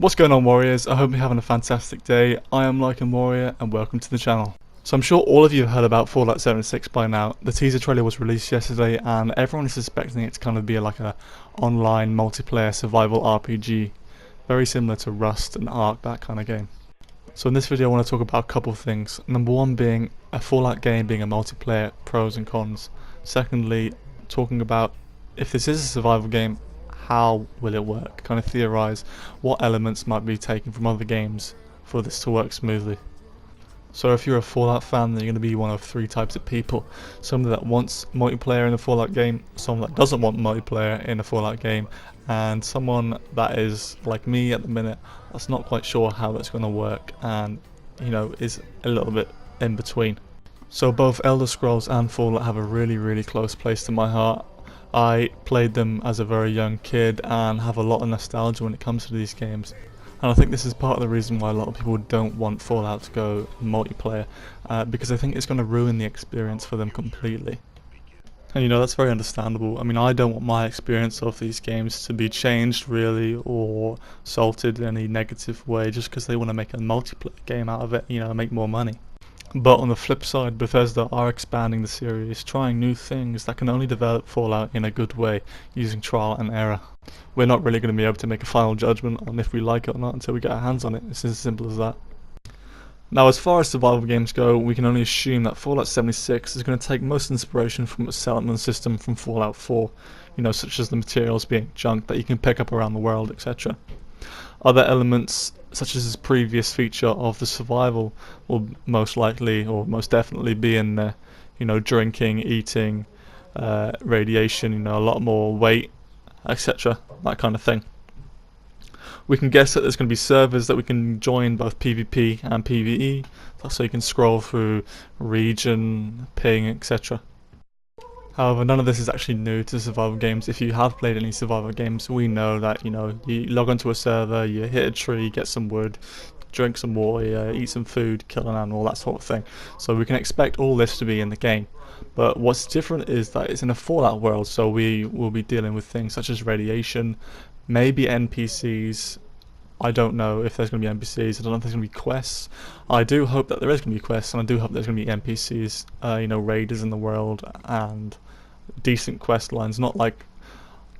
What's going on, warriors? I hope you're having a fantastic day. I am Lycan Warrior and welcome to the channel. So I'm sure all of you have heard about Fallout 76 by now. The teaser trailer was released yesterday and everyone is expecting it to kind of be like a online multiplayer survival RPG. Very similar to Rust and Ark, that kind of game. So in this video I want to talk about a couple of things. Number one being a Fallout game being a multiplayer, pros and cons. Secondly, talking about if this is a survival game, how will it work? Kind of theorize what elements might be taken from other games for this to work smoothly. So if you're a Fallout fan, then you're going to be one of three types of people. Someone that wants multiplayer in a Fallout game, someone that doesn't want multiplayer in a Fallout game, and someone that is like me at the minute, that's not quite sure how that's going to work and is a little bit in between. So both Elder Scrolls and Fallout have a really close place to my heart. I played them as a very young kid and have a lot of nostalgia when it comes to these games. And I think this is part of the reason why a lot of people don't want Fallout to go multiplayer, because I think it's going to ruin the experience for them completely. And that's very understandable. I mean, I don't want my experience of these games to be changed really or salted in any negative way just because they want to make a multiplayer game out of it, make more money. But on the flip side, Bethesda are expanding the series, trying new things that can only develop Fallout in a good way, using trial and error. We're not really going to be able to make a final judgment on if we like it or not until we get our hands on it. It's as simple as that. Now, as far as survival games go, we can only assume that Fallout 76 is going to take most inspiration from a settlement system from Fallout 4, such as the materials being junk that you can pick up around the world, etc. Other elements, such as this previous feature of the survival, will most likely or most definitely be in there. Drinking, eating, radiation, a lot more weight, etc. That kind of thing. We can guess that there's going to be servers that we can join both PvP and PvE, so you can scroll through region, ping, etc. However, none of this is actually new to survival games. If you have played any survival games, we know that you log onto a server, you hit a tree, get some wood, drink some water, eat some food, kill an animal, that sort of thing. So we can expect all this to be in the game. But what's different is that it's in a Fallout world, so we will be dealing with things such as radiation, maybe NPCs. I don't know if there's going to be NPCs. I don't know if there's going to be quests. I do hope that there is going to be quests, and I do hope there's going to be NPCs, raiders in the world, and decent quest lines, not like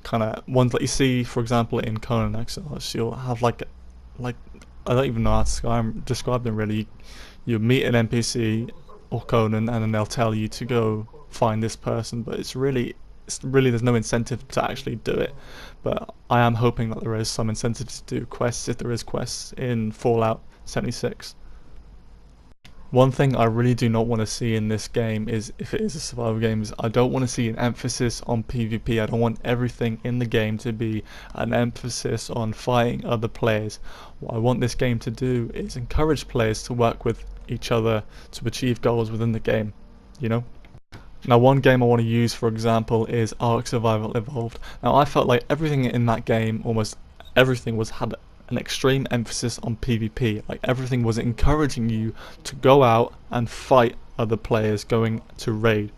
kind of ones that you see, for example, in Conan Exiles. You'll have like I don't even know how to describe them really. You meet an NPC or Conan, and then they'll tell you to go find this person, but it's really there's no incentive to actually do it. But I am hoping that there is some incentive to do quests if there is quests in Fallout 76. One thing I really do not want to see in this game is, if it is a survival game, is I don't want to see an emphasis on PvP. I don't want everything in the game to be an emphasis on fighting other players. What I want this game to do is encourage players to work with each other to achieve goals within the game, Now, one game I want to use, for example, is Ark Survival Evolved. Now, I felt like everything in that game, almost everything, had an extreme emphasis on PvP. Like, everything was encouraging you to go out and fight other players going to raid.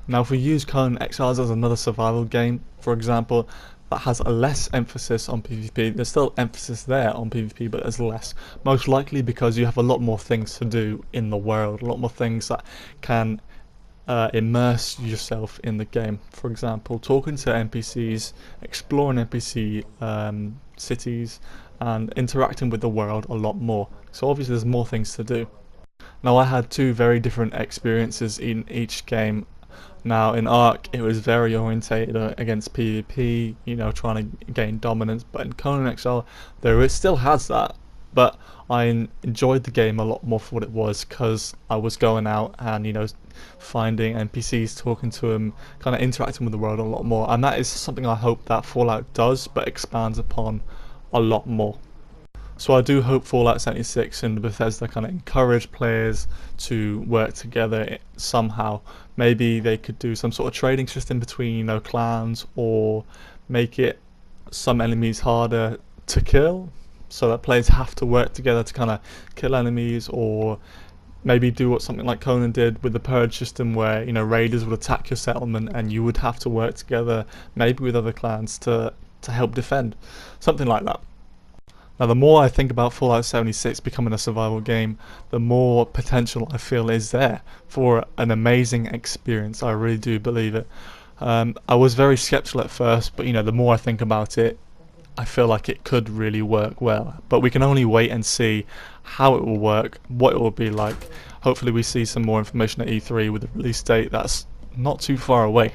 Now, if we use Conan Exiles as another survival game, for example, that has a less emphasis on PvP. There's still emphasis there on PvP, but there's less. Most likely because you have a lot more things to do in the world, a lot more things that can immerse yourself in the game. For example, talking to NPCs, exploring NPC cities, and interacting with the world a lot more. So obviously there's more things to do. Now, I had two very different experiences in each game. Now, in Ark, it was very orientated against PvP, trying to gain dominance, but in Conan Exile, it still has that, but I enjoyed the game a lot more for what it was, because I was going out and finding NPCs, talking to them, kind of interacting with the world a lot more, and that is something I hope that Fallout does, but expands upon a lot more. So I do hope Fallout 76 and Bethesda kind of encourage players to work together somehow. Maybe they could do some sort of trading system between clans, or make it some enemies harder to kill, so that players have to work together to kind of kill enemies, or maybe do something like Conan did with the purge system, where raiders would attack your settlement and you would have to work together, maybe with other clans, to help defend, something like that. Now, the more I think about Fallout 76 becoming a survival game, the more potential I feel is there for an amazing experience. I really do believe it. I was very skeptical at first, but the more I think about it, I feel like it could really work well. But we can only wait and see how it will work, what it will be like. Hopefully we see some more information at E3 with a release date that's not too far away.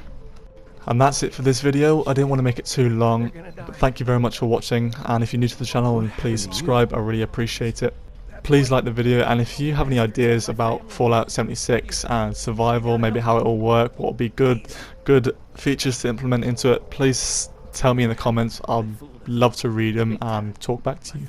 And that's it for this video. I didn't want to make it too long, but thank you very much for watching, and if you're new to the channel, then please subscribe. I really appreciate it. Please like the video, and if you have any ideas about Fallout 76 and survival, maybe how it will work, what would be good features to implement into it, please tell me in the comments. I'd love to read them and talk back to you.